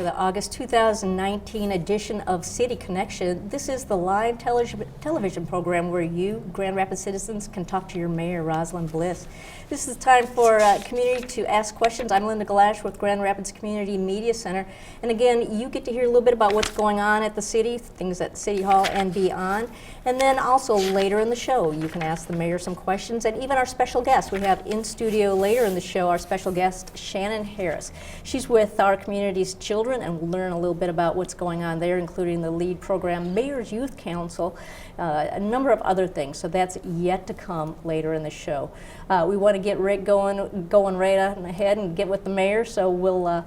to the August 2019 edition of City Connection. This is the live television program where you, Grand Rapids citizens, can talk to your mayor, Rosalind Bliss. This is time for community to ask questions. I'm Linda Galash with Grand Rapids Community Media Center. And again, you get to hear a little bit about what's going on at the city, things at City Hall and beyond. And then also later in the show, you can ask the mayor some questions and even our special guest. We have in studio later in the show our special guest, Shannon Harris. She's with our community's children, and we'll learn a little bit about what's going on there, including the lead program, Mayor's Youth Council, a number of other things. So that's yet to come later in the show. We want to get Rick going right ahead and get with the mayor, so we'll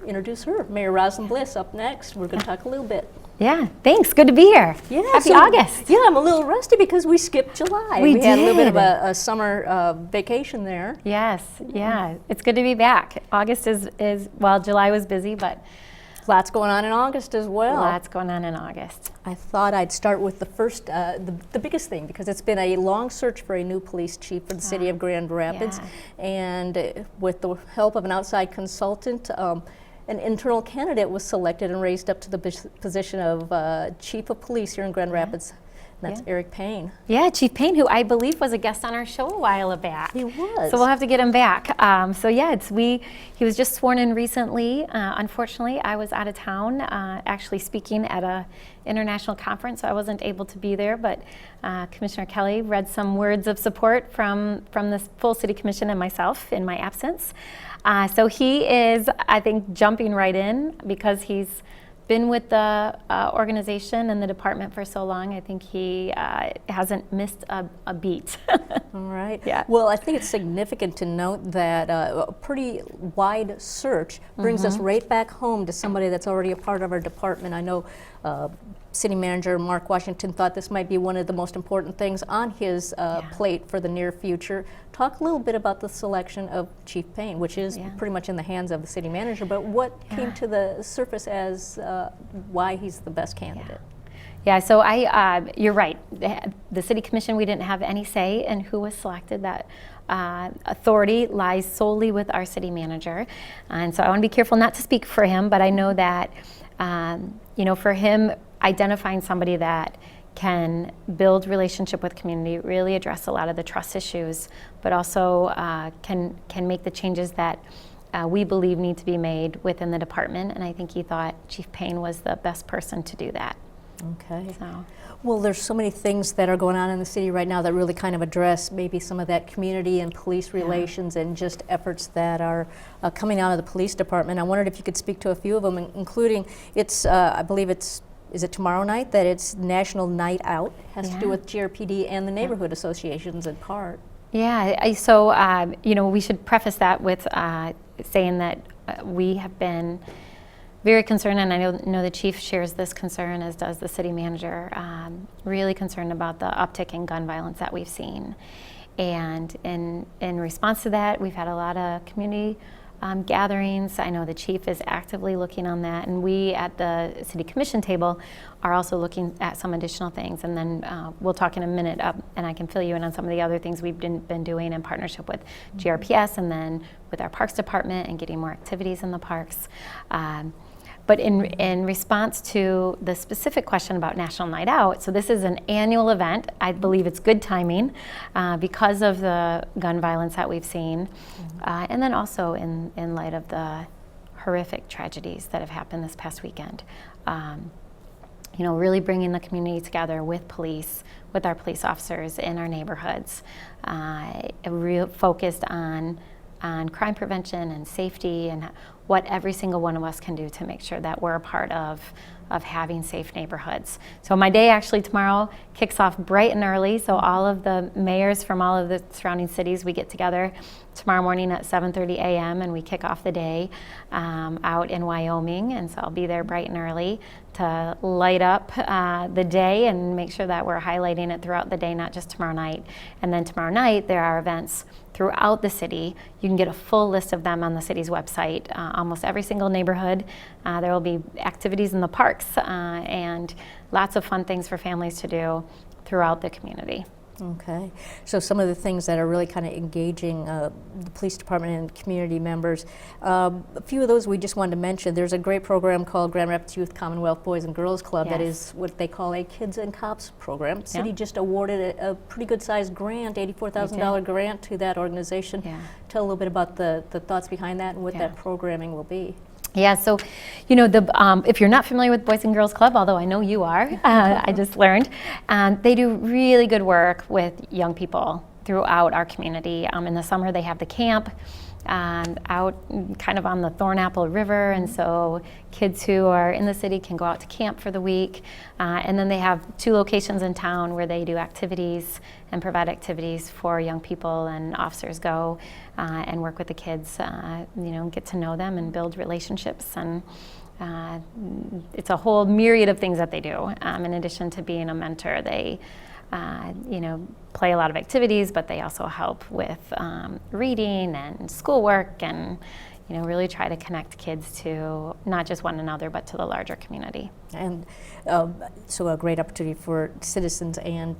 introduce her. Mayor Rosalind Bliss up next. We're going to talk a little bit. Yeah, thanks. Good to be here. Yeah, Happy August. Yeah, I'm a little rusty because we skipped July. We had a little bit of did. a summer vacation there. Yes, yeah. It's good to be back. August is well, July was busy, but lots going on in August as well. Lots going on in August. I thought I'd start with the first, the biggest thing, because it's been a long search for a new police chief for the city of Grand Rapids. Yeah. And with the help of an outside consultant, an internal candidate was selected and raised up to the position of chief of police here in Grand Rapids. And that's Eric Payne. Yeah, Chief Payne, who I believe was a guest on our show a while back. He was. So we'll have to get him back. So yeah, he was just sworn in recently. Unfortunately, I was out of town, actually speaking at a international conference, so I wasn't able to be there. But Commissioner Kelly read some words of support from the full City Commission and myself in my absence. So he is, I think, jumping right in because he's been with the organization and the department for so long. I think he hasn't missed a beat. All right. Yeah. Well, I think it's significant to note that a pretty wide search brings us right back home to somebody that's already a part of our department. I know City Manager Mark Washington thought this might be one of the most important things on his plate for the near future. Talk a little bit about the selection of Chief Payne, which is pretty much in the hands of the city manager, but what came to the surface as why he's the best candidate? Yeah, so you're right. The City Commission, we didn't have any say in who was selected. That authority lies solely with our city manager. And so I want to be careful not to speak for him, but I know that, for him, identifying somebody that can build relationship with community, really address a lot of the trust issues, but also can make the changes that we believe need to be made within the department. And I think he thought Chief Payne was the best person to do that. Okay. So. Well, there's so many things that are going on in the city right now that really kind of address maybe some of that community and police relations and just efforts that are coming out of the police department. I wondered if you could speak to a few of them, including I believe is it tomorrow night that it's National Night Out? Has to do with GRPD and the neighborhood associations in part. Yeah, so we should preface that with saying that we have been very concerned, and I know the chief shares this concern, as does the city manager, really concerned about the uptick in gun violence that we've seen. And in response to that, we've had a lot of community gatherings. I know the chief is actively looking on that, and we at the City Commission table are also looking at some additional things. And then we'll talk in a minute, and I can fill you in on some of the other things we've been doing in partnership with GRPS and then with our Parks Department and getting more activities in the parks. But in response to the specific question about National Night Out, so this is an annual event. I believe it's good timing because of the gun violence that we've seen, and then also in light of the horrific tragedies that have happened this past weekend. Really bringing the community together with police, with our police officers in our neighborhoods, real focused on crime prevention and safety and what every single one of us can do to make sure that we're a part of having safe neighborhoods. So my day actually tomorrow kicks off bright and early, so all of the mayors from all of the surrounding cities, we get together tomorrow morning at 7:30 a.m. and we kick off the day out in Wyoming, and so I'll be there bright and early to light up the day and make sure that we're highlighting it throughout the day, not just tomorrow night. And then tomorrow night there are events throughout the city. You can get a full list of them on the city's website. Almost every single neighborhood. There will be activities in the parks and lots of fun things for families to do throughout the community. Okay, so some of the things that are really kind of engaging the police department and community members, a few of those we just wanted to mention. There's a great program called Grand Rapids Youth Commonwealth Boys and Girls Club that is what they call a Kids and Cops program. The city just awarded a pretty good sized grant, $84,000 grant to that organization. Tell a little bit about the thoughts behind that and what that programming will be. Yeah, so, you know, if you're not familiar with Boys and Girls Club, although I know you are, I just learned, they do really good work with young people throughout our community. In the summer, they have the camp out kind of on the Thornapple River, and so kids who are in the city can go out to camp for the week. And then they have 2 locations in town where they do activities and provide activities for young people, and officers go and work with the kids, you know, get to know them and build relationships. And it's a whole myriad of things that they do. In addition to being a mentor, they you know, play a lot of activities, but they also help with reading and schoolwork, and you know, really try to connect kids to not just one another, but to the larger community. And so a great opportunity for citizens and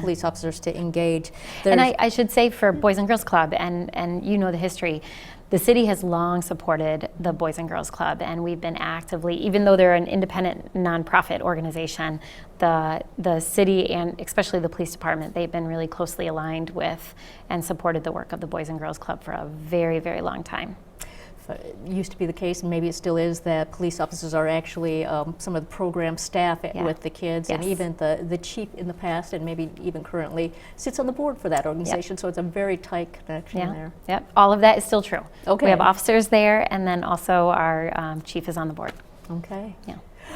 police officers to engage. And I should say, for Boys and Girls Club, and you know the history, the city has long supported the Boys and Girls Club, and we've been actively, even though they're an independent nonprofit organization, the city and especially the police department, they've been really closely aligned with and supported the work of the Boys and Girls Club for a very, very long time. It used to be the case, and maybe it still is, that police officers are actually some of the program staff with the kids, and even the chief in the past, and maybe even currently, sits on the board for that organization, so it's a very tight connection there. Yep, all of that is still true. Okay. We have officers there, and then also our chief is on the board. Okay. Yeah.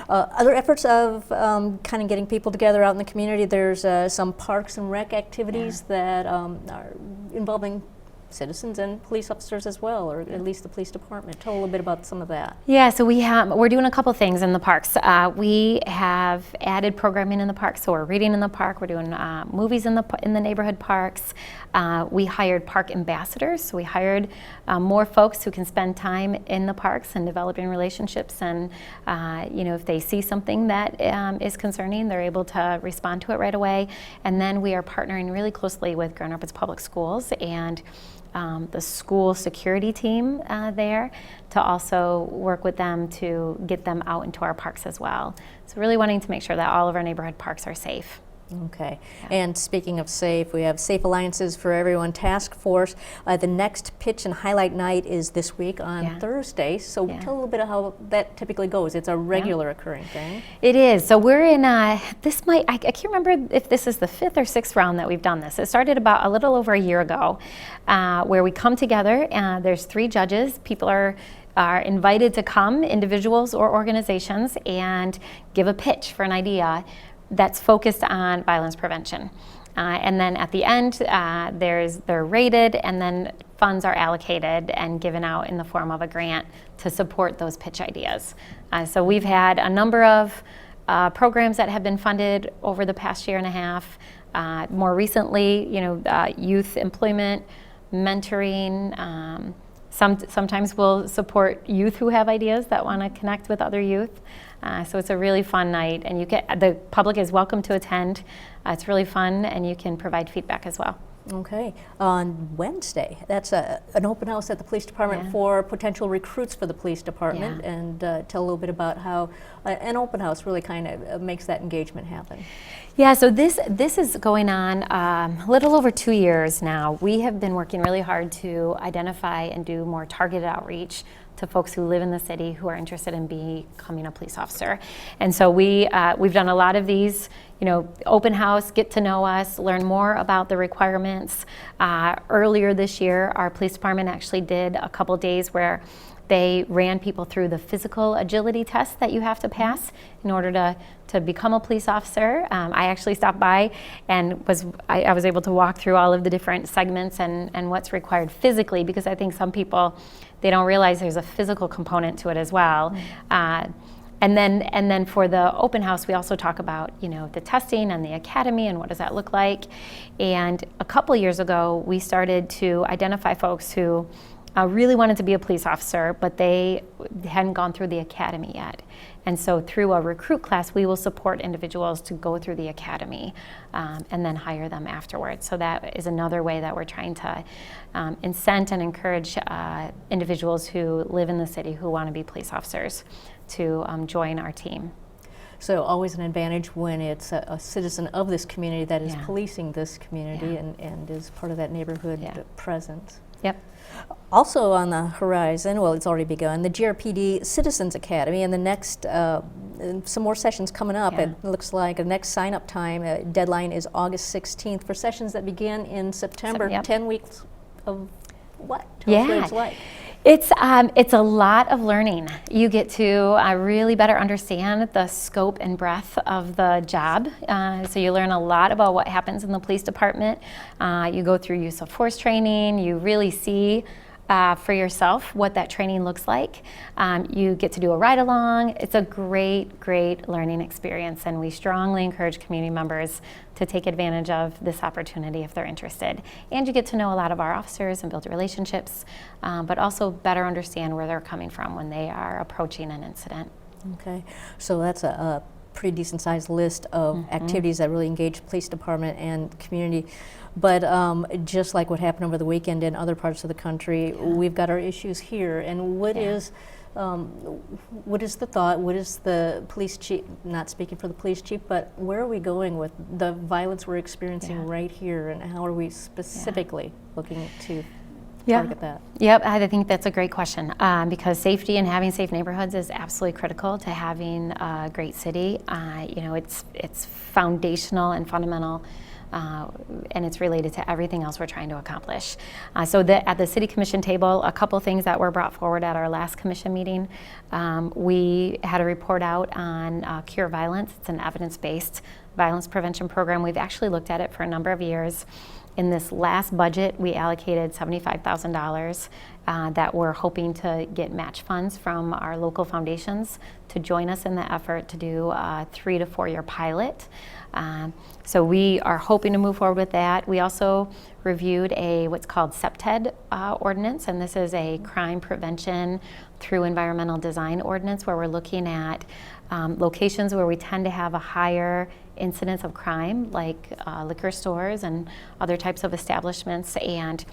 Other efforts of kind of getting people together out in the community, there's some parks and rec activities that are involving citizens and police officers as well, or at least the police department. Tell a little bit about some of that. Yeah, so we're doing a couple things in the parks. We have added programming in the parks, so we're reading in the park. We're doing movies in the neighborhood parks. We hired park ambassadors, so we hired more folks who can spend time in the parks and developing relationships. And you know, if they see something that is concerning, they're able to respond to it right away. And then we are partnering really closely with Grand Rapids Public Schools and the school security team there to also work with them to get them out into our parks as well. So really wanting to make sure that all of our neighborhood parks are safe. Okay, and speaking of safe, we have Safe Alliances for Everyone Task Force. The next pitch and highlight night is this week on Thursday, so tell a little bit of how that typically goes. It's a regular occurring thing. It is. So we're in, I can't remember if this is the 5th or 6th round that we've done this. It started about a little over a year ago, where we come together, and there's 3 judges. People are invited to come, individuals or organizations, and give a pitch for an idea that's focused on violence prevention. And then at the end, they're rated, and then funds are allocated and given out in the form of a grant to support those pitch ideas. So we've had a number of programs that have been funded over the past year and a half. More recently, you know, youth employment, mentoring. Sometimes we'll support youth who have ideas that want to connect with other youth. So it's a really fun night, and the public is welcome to attend. It's really fun, and you can provide feedback as well. Okay. On Wednesday, that's an open house at the police department for potential recruits for the police department, and tell a little bit about how an open house really kind of makes that engagement happen. Yeah, so this is going on a little over 2 years now. We have been working really hard to identify and do more targeted outreach to folks who live in the city who are interested in becoming a police officer. And so we've done a lot of these, you know, open house, get to know us, learn more about the requirements. Earlier this year, our police department actually did a couple days where they ran people through the physical agility test that you have to pass in order to become a police officer. I actually stopped by and I was able to walk through all of the different segments and what's required physically, because I think some people, they don't realize there's a physical component to it as well. And then for the open house, we also talk about, you know, the testing and the academy and what does that look like. And a couple years ago, we started to identify folks who really wanted to be a police officer, but they hadn't gone through the academy yet. And so through a recruit class, we will support individuals to go through the academy and then hire them afterwards. So that is another way that we're trying to incent and encourage individuals who live in the city who want to be police officers to join our team. So always an advantage when it's a citizen of this community that is Yeah. policing this community Yeah. and is part of that neighborhood Yeah. presence. Yep. Also on the horizon, well, it's already begun, the GRPD Citizens Academy, and the next, some more sessions coming up. Yeah. It looks like the next sign-up time, deadline is August 16th for sessions that begin in September. Yep. 10 weeks of what? Tell us what Yeah. it's like. It's a lot of learning. You get to really better understand the scope and breadth of the job. So you learn a lot about what happens in the police department. You go through use of force training. You really see for yourself what that training looks like. You get to do a ride along. It's a great, great learning experience, and we strongly encourage community members to take advantage of this opportunity if they're interested. And you get to know a lot of our officers and build relationships, but also better understand where they're coming from when they are approaching an incident. Okay, so that's a pretty decent sized list of activities that really engage the police department and community. But just like what happened over the weekend in other parts of the country, we've got our issues here. And what is the thought? What is the police chief, not speaking for the police chief, but where are we going with the violence we're experiencing right here, and how are we specifically looking to target that? Yep, I think that's a great question because safety and having safe neighborhoods is absolutely critical to having a great city. It's foundational and fundamental. And it's related to everything else we're trying to accomplish. So at the City Commission table, a couple things that were brought forward at our last commission meeting. We had a report out on Cure Violence. It's an evidence-based violence prevention program. We've actually looked at it for a number of years. In this last budget, we allocated $75,000 that we're hoping to get match funds from our local foundations to join us in the effort to do a 3 to 4 year pilot. So we are hoping to move forward with that. We also reviewed what's called SEPTED ordinance, and this is a crime prevention through environmental design ordinance where we're looking at locations where we tend to have a higher incidence of crime, like liquor stores and other types of establishments, and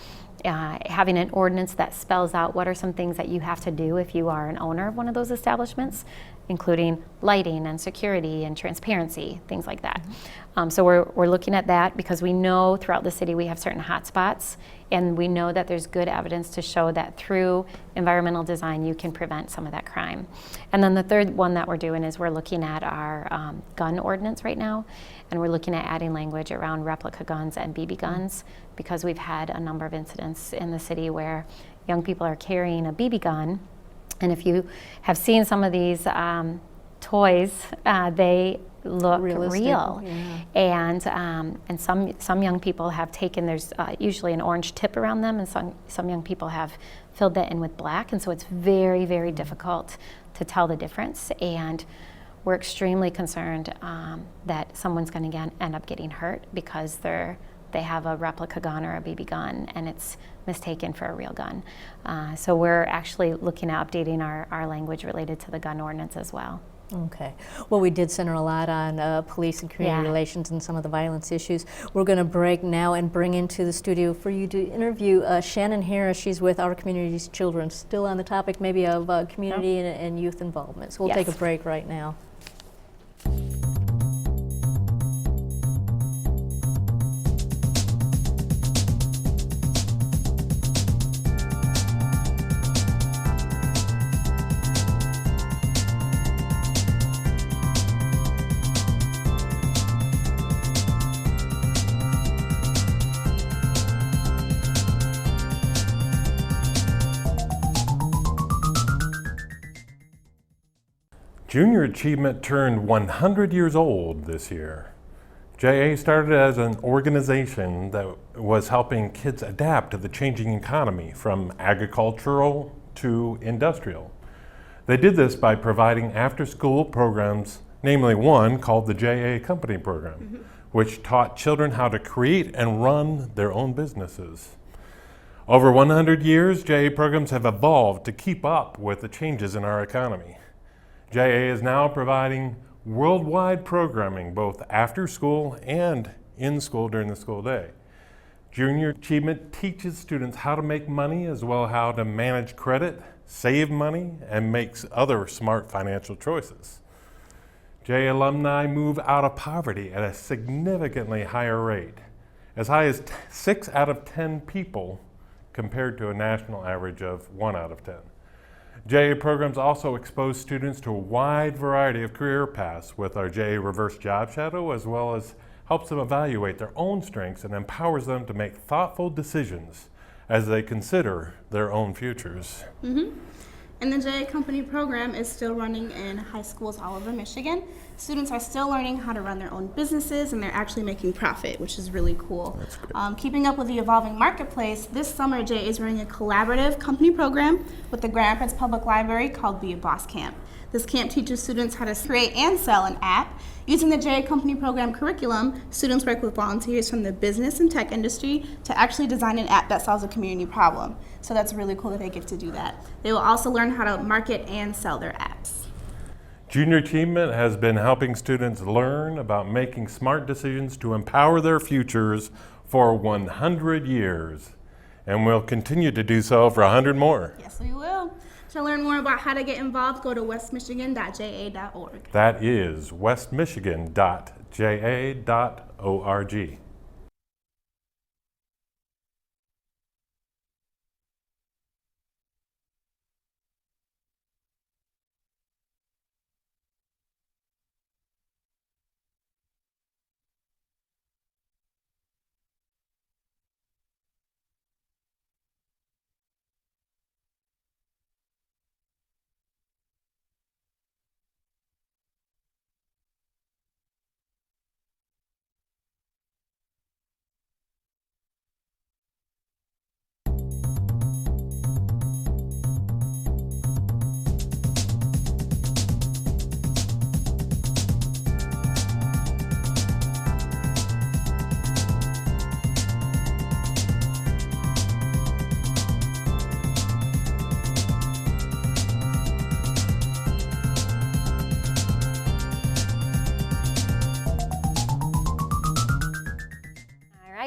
having an ordinance that spells out what are some things that you have to do if you are an owner of one of those establishments, including lighting and security and transparency, things like that. So we're looking at that because we know throughout the city we have certain hot spots, and we know that there's good evidence to show that through environmental design you can prevent some of that crime. And then the third one that we're doing is we're looking at our gun ordinance right now, and we're looking at adding language around replica guns and BB guns because we've had a number of incidents in the city where young people are carrying a BB gun. And if you have seen some of these toys, they look Realistic, real. yeah. And some young people have taken, there's usually an orange tip around them, and some young people have filled that in with black, and so it's very, very difficult to tell the difference. And we're extremely concerned that someone's going to end up getting hurt because they have a replica gun or a BB gun and it's mistaken for a real gun. So we're actually looking at updating our language related to the gun ordinance as well. Okay. Well, we did center a lot on police and community relations and some of the violence issues. We're going to break now and bring into the studio for you to interview Shannon Harris. She's with Our Community's Children, still on the topic maybe of community and youth involvement. So we'll take a break right now. Junior Achievement turned 100 years old this year. JA started as an organization that was helping kids adapt to the changing economy from agricultural to industrial. They did this by providing after-school programs, namely one called the JA Company Program, which taught children how to create and run their own businesses. Over 100 years, JA programs have evolved to keep up with the changes in our economy. JA is now providing worldwide programming both after school and in school during the school day. Junior Achievement teaches students how to make money as well as how to manage credit, save money, and makes other smart financial choices. JA alumni move out of poverty at a significantly higher rate, as high as 6 out of 10 people compared to a national average of 1 out of 10. JA programs also expose students to a wide variety of career paths with our JA Reverse Job Shadow, as well as helps them evaluate their own strengths and empowers them to make thoughtful decisions as they consider their own futures. And the JA Company program is still running in high schools all over Michigan. Students are still learning how to run their own businesses, and they're actually making profit, which is really cool. Keeping up with the evolving marketplace, this summer JA is running a collaborative company program with the Grand Rapids Public Library called Be a Boss Camp. This camp teaches students how to create and sell an app. Using the JA Company program curriculum, students work with volunteers from the business and tech industry to actually design an app that solves a community problem. So that's really cool that they get to do that. They will also learn how to market and sell their apps. Junior Achievement has been helping students learn about making smart decisions to empower their futures for 100 years, and will continue to do so for 100 more. Yes, we will. To learn more about how to get involved, go to westmichigan.ja.org. That is westmichigan.ja.org.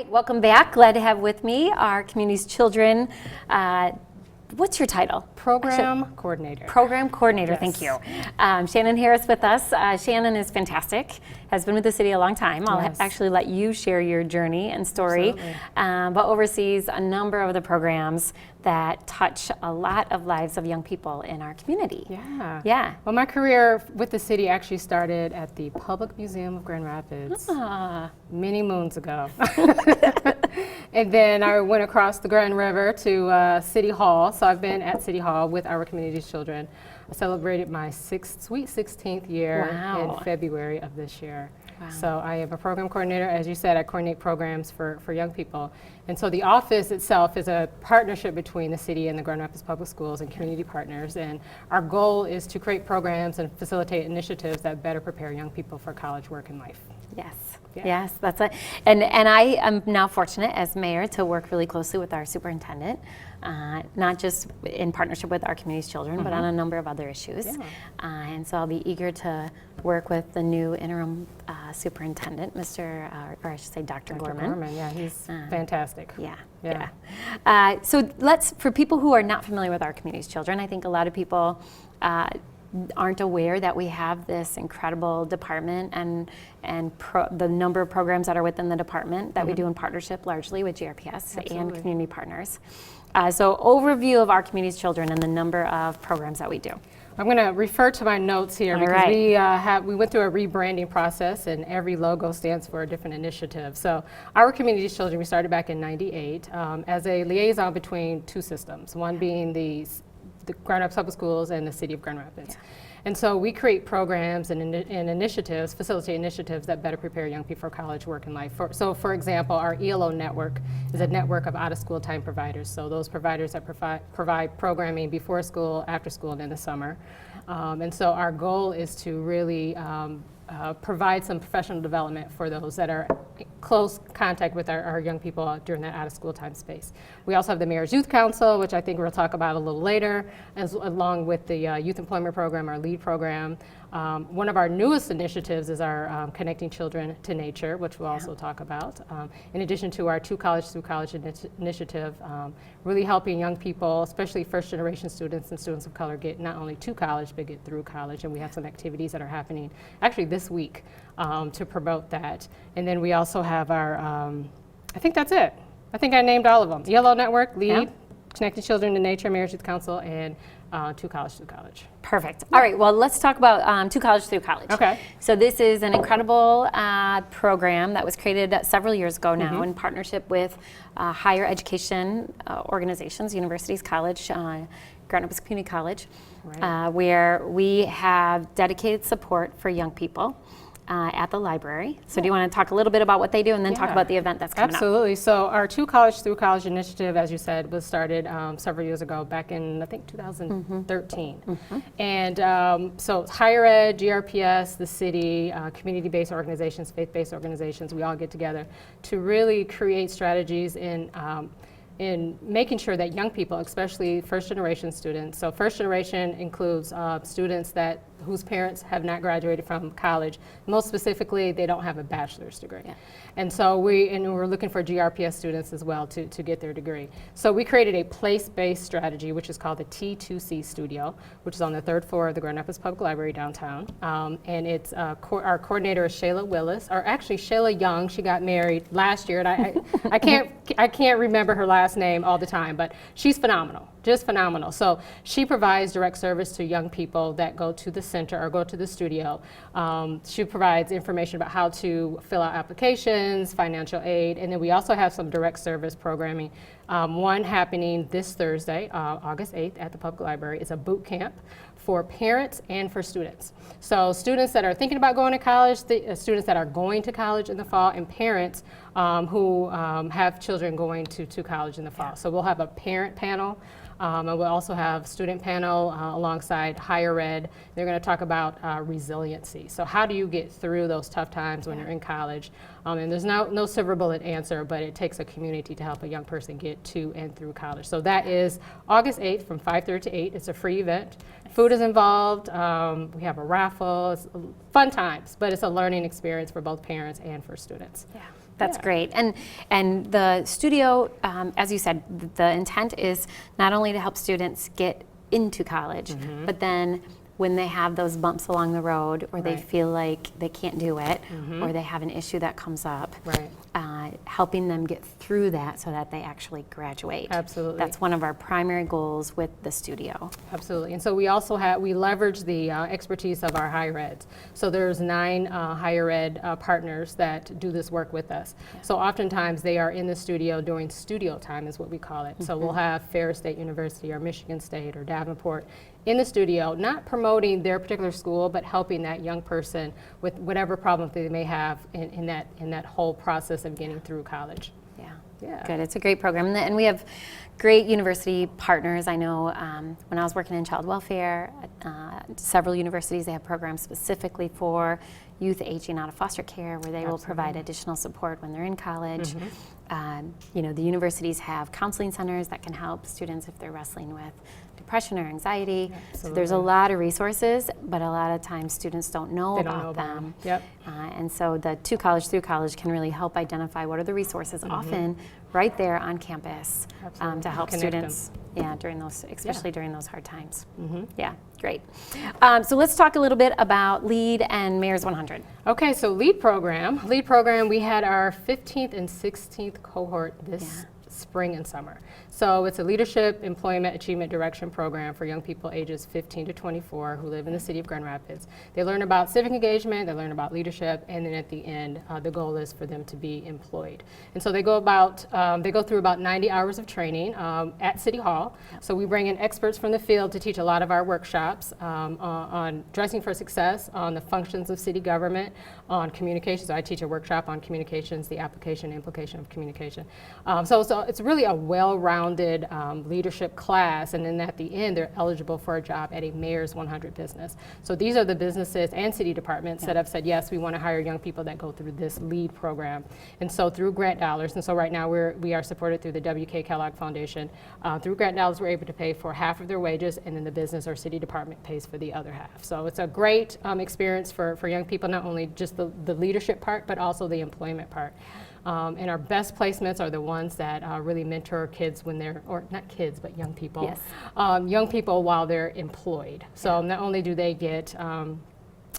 Welcome back. Glad to have with me our community's children. What's your title? Program coordinator. Program coordinator, Yes. Thank you. Shannon Harris with us. Shannon is fantastic, has been with the city a long time. I'll Yes. actually let you share your journey and story, but oversees a number of the programs that touch a lot of lives of young people in our community. Yeah. Yeah. Well, my career with the city actually started at the Public Museum of Grand Rapids many moons ago. And then I went across the Grand River to City Hall. So I've been at City Hall with our community's children. I celebrated my sweet 16th year Wow. in February of this year. Wow. So I am a program coordinator. As you said, I coordinate programs for young people. And so the office itself is a partnership between the city and the Grand Rapids Public Schools and community partners. And our goal is to create programs and facilitate initiatives that better prepare young people for college, work, and life. Yes. Yeah. Yes, that's it. And I am now fortunate as mayor to work really closely with our superintendent, not just in partnership with our community's children, but on a number of other issues. Yeah. And so I'll be eager to work with the new interim superintendent, or I should say Dr. Gorman. Yeah, he's fantastic. Yeah, Yeah. yeah. So for people who are not familiar with our community's children, I think a lot of people aren't aware that we have this incredible department and the number of programs that are within the department that we do in partnership largely with GRPS and Absolutely. community partners. So overview of our community's children and the number of programs that we do. I'm going to refer to my notes here All because right. we went through a rebranding process, and every logo stands for a different initiative. So our community's children, we started back in '98 as a liaison between two systems, one being the Grand Rapids Public Schools and the City of Grand Rapids. Yeah. And so we create programs and initiatives, facilitate initiatives that better prepare young people for college, work, and life. So for example, our ELO network is a network of out-of-school time providers. So those providers that provide programming before school, after school, and in the summer. And so our goal is to really provide some professional development for those that are in close contact with our young people during that out of school time space. We also have the Mayor's Youth Council, which I think we'll talk about a little later, along with the Youth Employment Program, our LEAD program. One of our newest initiatives is our Connecting Children to Nature, which we'll also talk about. In addition to our 2 College Through College initiative, really helping young people, especially first generation students and students of color, get not only to college, but get through college. And we have some activities that are happening actually this week to promote that. And then we also have our, I think that's it. I think I named all of them. Yellow Network, LEAD, Connecting Children to Nature, Mayor's Youth Council, and 2 College Through College. Perfect. All right, well, let's talk about 2 College Through College. Okay. So this is an incredible program that was created several years ago now in partnership with higher education organizations, universities, college, Grand Rapids Community College, where we have dedicated support for young people at the library. So do you want to talk a little bit about what they do and then talk about the event that's coming up? Absolutely. So our 2 College Through College initiative, as you said, was started several years ago, back in, I think, 2013. And so higher ed, GRPS, the city, community-based organizations, faith-based organizations, we all get together to really create strategies in making sure that young people, especially first-generation students, so first generation includes students whose parents have not graduated from college. Most specifically, they don't have a bachelor's degree. And so we're looking for GRPS students as well to get their degree. So we created a place-based strategy, which is called the T2C Studio, which is on the 3rd floor of the Grand Rapids Public Library downtown. And it's our coordinator is Shayla Willis, or actually Shayla Young. She got married last year, and I can't remember her last name all the time, but she's phenomenal. Just phenomenal. So she provides direct service to young people that go to the center or go to the studio. She provides information about how to fill out applications, financial aid, and then we also have some direct service programming. One happening this Thursday, August 8th at the Public Library. It's a boot camp for parents and for students. So students that are thinking about going to college, students that are going to college in the fall, and parents who have children going to college in the fall. So we'll have a parent panel. And we'll also have student panel alongside higher ed. They're going to talk about resiliency. So how do you get through those tough times when you're in college? And there's no silver bullet answer, but it takes a community to help a young person get to and through college. So that is August 8th from 5:30 to 8. It's a free event. Food is involved. We have a raffle. It's fun times, but it's a learning experience for both parents and for students. Yeah. That's great. And the studio, as you said, the intent is not only to help students get into college, but then when they have those bumps along the road or they feel like they can't do it or they have an issue that comes up, helping them get through that so that they actually graduate. Absolutely. That's one of our primary goals with the studio. Absolutely. And so we also we leverage the expertise of our higher eds. So there's 9 higher ed partners that do this work with us. So oftentimes they are in the studio during studio time is what we call it. So we'll have Ferris State University or Michigan State or Davenport in the studio, not promoting their particular school, but helping that young person with whatever problem they may have in that whole process of getting through college. Yeah. Good. It's a great program. And we have great university partners. I know when I was working in child welfare, several universities, they have programs specifically for youth aging out of foster care where they will provide additional support when they're in college. The universities have counseling centers that can help students if they're wrestling with depression or anxiety. So there's a lot of resources, but a lot of times students don't know about them. And so the 2 College Through College can really help identify what are the resources often right there on campus to help students during those, especially during those hard times. Yeah, great. So let's talk a little bit about LEAD and Mayor's 100. Okay, so LEAD program, we had our 15th and 16th cohort this spring and summer. So it's a leadership, employment, achievement, direction program for young people ages 15 to 24 who live in the city of Grand Rapids. They learn about civic engagement, they learn about leadership, and then at the end, the goal is for them to be employed. And so they go through about 90 hours of training at City Hall. So we bring in experts from the field to teach a lot of our workshops on dressing for success, on the functions of city government, on communication. So I teach a workshop on communications, the application and implication of communication. So it's really a well-rounded leadership class, and then at the end, they're eligible for a job at a Mayor's 100 business. So these are the businesses and city departments that have said, yes, we want to hire young people that go through this LEAD program. And so through grant dollars, and so right now we are supported through the W.K. Kellogg Foundation. Through grant dollars, we're able to pay for half of their wages, and then the business or city department pays for the other half. So it's a great experience for young people, not only just the leadership part, but also the employment part. And our best placements are the ones that really mentor kids when they're, or not kids, but young people. Yes. Young people while they're employed. So not only do they get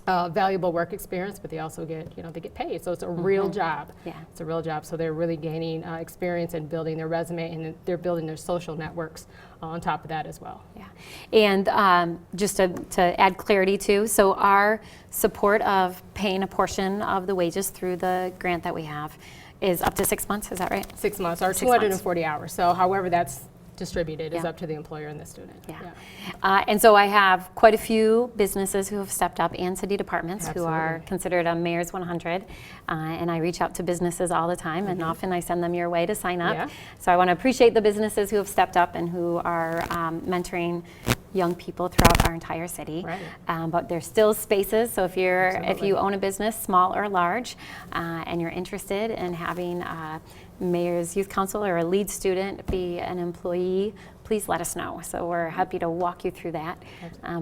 valuable work experience, but they also get, they get paid. So it's a real job. Yeah. It's a real job. So they're really gaining experience and building their resume, and they're building their social networks on top of that as well. Yeah, and just to add clarity too, so our support of paying a portion of the wages through the grant that we have is up to 6 months, is that right? 6 months, or 6 months. 240 hours. So however that's distributed is Yeah. up to the employer and the student. Yeah. And so I have quite a few businesses who have stepped up, and city departments who are Absolutely. considered a Mayor's 100. And I reach out to businesses all the time, and often I send them your way to sign up. Yeah. So I want to appreciate the businesses who have stepped up and who are mentoring young people throughout our entire city. Right. But there's still spaces, so if Absolutely. you own a business, small or large, and you're interested in having Mayor's Youth Council or a LEAD student be an employee, please let us know. So we're happy to walk you through that.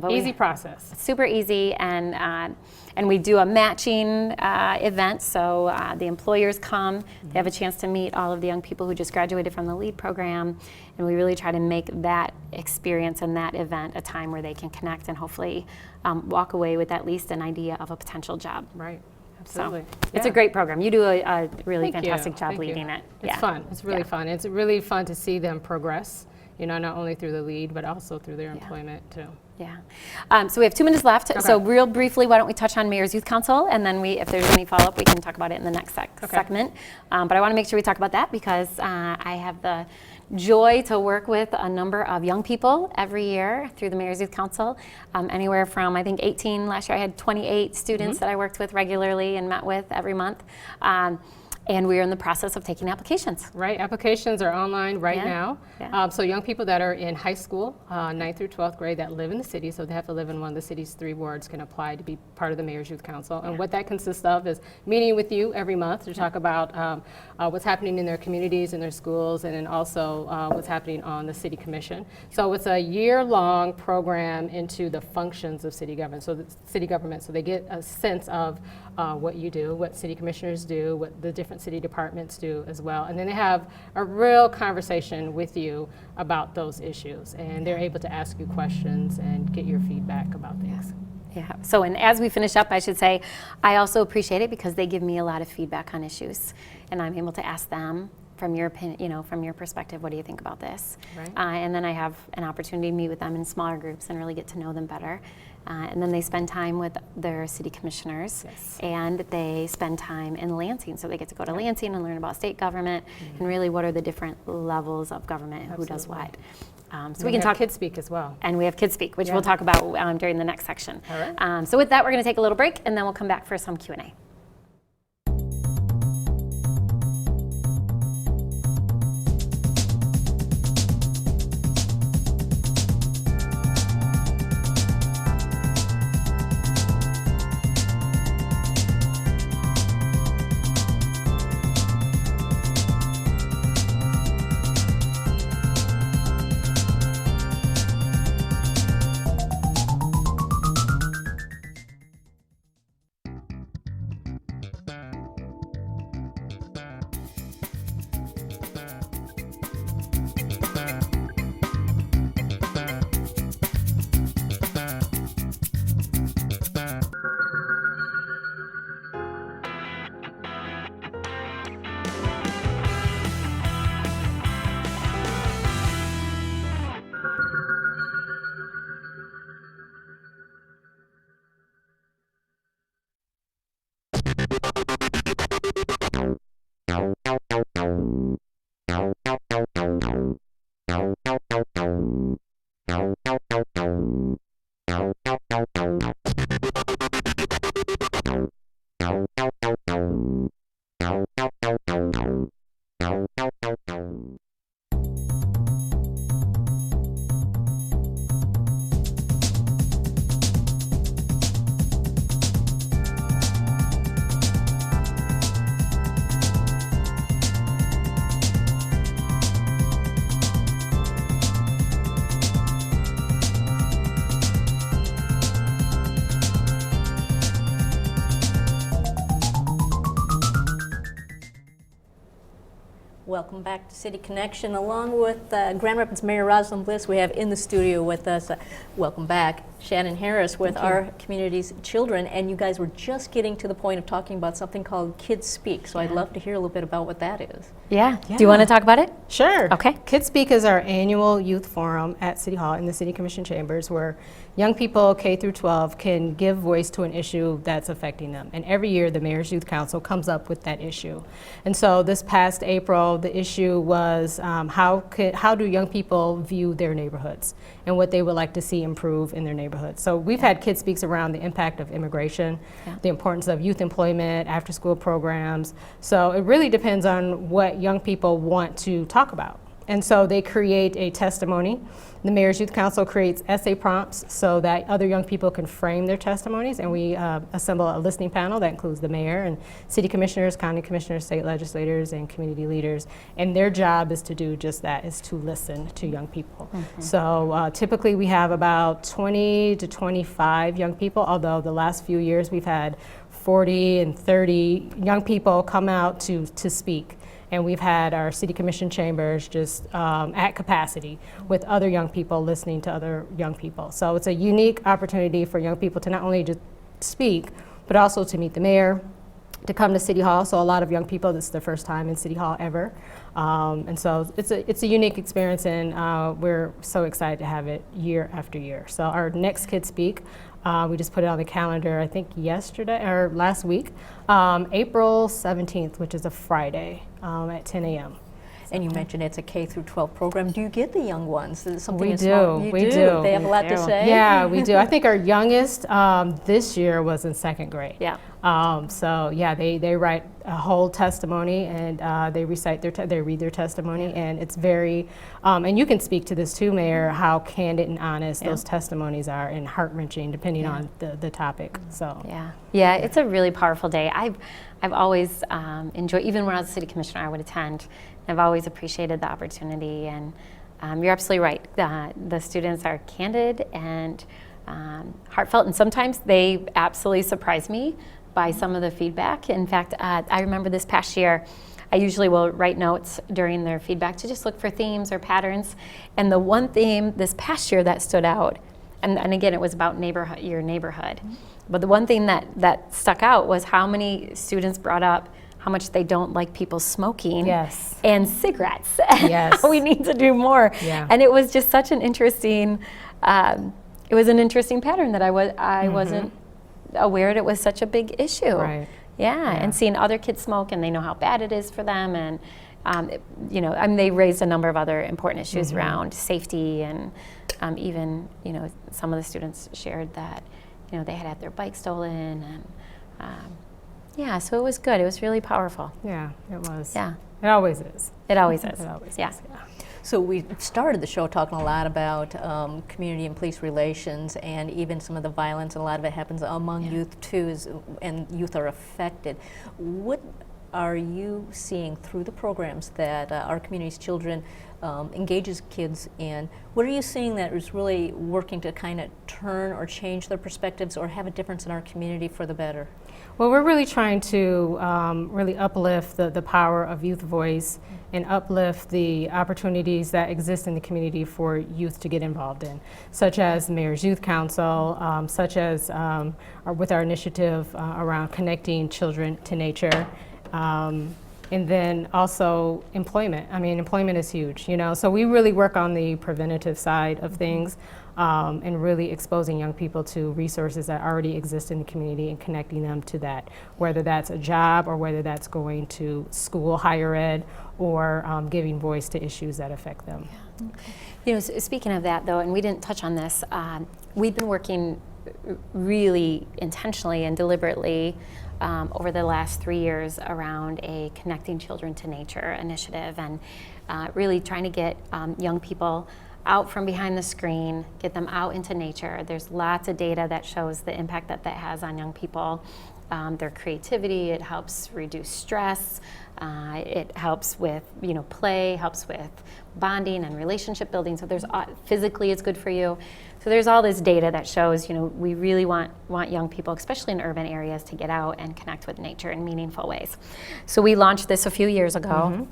But Easy process. super easy, and we do a matching event. So the employers come, they have a chance to meet all of the young people who just graduated from the LEAD program, and we really try to make that experience and that event a time where they can connect and hopefully walk away with at least an idea of a potential job. Right. So Absolutely. it's a Yeah. great program. You do a really Thank you. fantastic job Thank you. leading it. It's Yeah. fun. It's really Yeah. fun. It's really fun to see them progress, not only through the LEAD, but also through their employment too. Yeah. So we have 2 minutes left. Okay. So real briefly, why don't we touch on Mayor's Youth Council, and then if there's any follow-up, we can talk about it in the next segment. But I want to make sure we talk about that because I have the joy to work with a number of young people every year through the Mayor's Youth Council, anywhere from, I think, 18. Last year I had 28 students that I worked with regularly and met with every month. And we are in the process of taking applications. Right, applications are online right Yeah, now. yeah. So young people that are in high school, 9th through 12th grade, that live in the city, so they have to live in one of the city's 3 wards, can apply to be part of the Mayor's Youth Council. And what that consists of is meeting with you every month to talk about what's happening in their communities, in their schools, and then also what's happening on the city commission. So it's a year-long program into the functions of city government. So they get a sense of what you do, what city commissioners do, what the different city departments do as well. And then they have a real conversation with you about those issues, and they're able to ask you questions and get your feedback about things. Yeah. So, and as we finish up, I should say, I also appreciate it because they give me a lot of feedback on issues, and I'm able to ask them, from your opinion, from your perspective, what do you think about this? Right. And then I have an opportunity to meet with them in smaller groups and really get to know them better. And then they spend time with their city commissioners, Yes. and they spend time in Lansing. So they get to go to Lansing and learn about state government and really what are the different levels of government, who does what. So we can talk Kids Speak as well. and we have Kids Speak, which Yeah. we'll talk about during the next section. All right. So with that, we're going to take a little break, and then we'll come back for some Q&A. Welcome back to City Connection. Along with Grand Rapids Mayor Rosalind Bliss, we have in the studio with us, welcome back, Shannon Harris with our community's children. And you guys were just getting to the point of talking about something called Kids Speak. So I'd love to hear a little bit about what that is. Yeah. Do you want to talk about it? Sure. Okay. Kids Speak is our annual youth forum at City Hall in the City Commission chambers where young people K through 12 can give voice to an issue that's affecting them. And every year the Mayor's Youth Council comes up with that issue. And so this past April, the issue was how do young people view their neighborhoods and what they would like to see improve in their neighborhoods. So we've had Kids Speaks around the impact of immigration, the importance of youth employment, after school programs. So it really depends on what young people want to talk about. And so they create a testimony. The Mayor's Youth Council creates essay prompts so that other young people can frame their testimonies, and we assemble a listening panel that includes the mayor and city commissioners, county commissioners, state legislators, and community leaders. And their job is to do just that, is to listen to young people. So typically we have about 20 to 25 young people, although the last few years we've had 40 and 30 young people come out to speak. And we've had our city commission chambers just at capacity with other young people listening to other young people. So it's a unique opportunity for young people to not only just speak, but also to meet the mayor, to come to City Hall. So a lot of young people, this is their first time in City Hall ever. And so it's a unique experience, and we're so excited to have it year after year. So our next Kids Speak, we just put it on the calendar, I think yesterday or last week, April 17th, which is a Friday at 10 a.m. And you mentioned it's a K through 12 program. Do you get the young ones? Is it something We that's do. small? You We do. They have a lot to say? Yeah, we do. I think our youngest this year was in 2nd grade. Yeah. So yeah, they write a whole testimony, and they recite they read their testimony, and it's very, and you can speak to this too, Mayor, how candid and honest those testimonies are, and heart-wrenching depending on the topic. So Yeah, it's a really powerful day. I've always enjoyed, even when I was a city commissioner, I would attend. I've always appreciated the opportunity, and you're absolutely right. The students are candid and heartfelt, and sometimes they absolutely surprise me by some of the feedback. In fact, I remember this past year, I usually will write notes during their feedback to just look for themes or patterns. And the one theme this past year that stood out, and again, it was about your neighborhood. But the one thing that stuck out was how many students brought up how much they don't like people smoking and cigarettes. Yes. We need to do more. Yeah. And it was just such an interesting, it was an interesting pattern that I wasn't aware it was such a big issue. Right. Yeah, and seeing other kids smoke, and they know how bad it is for them, and they raised a number of other important issues around safety, and even some of the students shared that they had their bike stolen, and so it was good. It was really powerful. yeah, it was. Yeah, It always is. it always is. It always Yeah. is. Yeah. So we started the show talking a lot about community and police relations, and even some of the violence, and a lot of it happens among youth too, and youth are affected. What are you seeing through the programs that our community's children engages kids in? What are you seeing that is really working to kind of turn or change their perspectives or have a difference in our community for the better? Well, we're really trying to really uplift the power of youth voice and uplift the opportunities that exist in the community for youth to get involved in, such as Mayor's Youth Council, such as with our initiative around connecting children to nature. And then also employment. I mean, employment is huge, so we really work on the preventative side of things, and really exposing young people to resources that already exist in the community and connecting them to that, whether that's a job or whether that's going to school, higher ed, or giving voice to issues that affect them. Speaking of that though, and we didn't touch on this, we've been working really intentionally and deliberately over the last 3 years around a Connecting Children to Nature initiative, and really trying to get young people out from behind the screen, get them out into nature. There's lots of data that shows the impact that has on young people, their creativity. It helps reduce stress. It helps with play, helps with bonding and relationship building. So there's physically it's good for you. So there's all this data that shows we really want young people, especially in urban areas, to get out and connect with nature in meaningful ways. So we launched this a few years ago.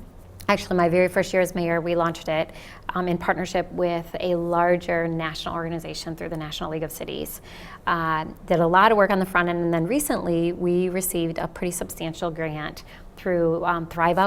Actually, my very first year as mayor, we launched it in partnership with a larger national organization through the National League of Cities. Did a lot of work on the front end, and then recently we received a pretty substantial grant through Thrive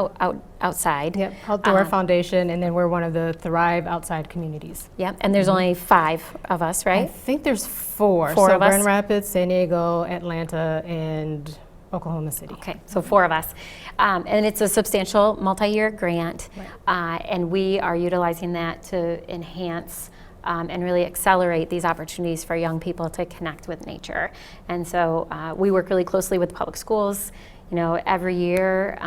Outside. Yep, Outdoor Foundation, and then we're one of the Thrive Outside communities. Yep, and there's only 5 of us, I right? think there's 4. Four so of us? Grand Rapids, San Diego, Atlanta, and Oklahoma City. Okay, so 4 of us. And it's a substantial multi-year grant, and we are utilizing that to enhance and really accelerate these opportunities for young people to connect with nature. And so we work really closely with public schools. You know, every year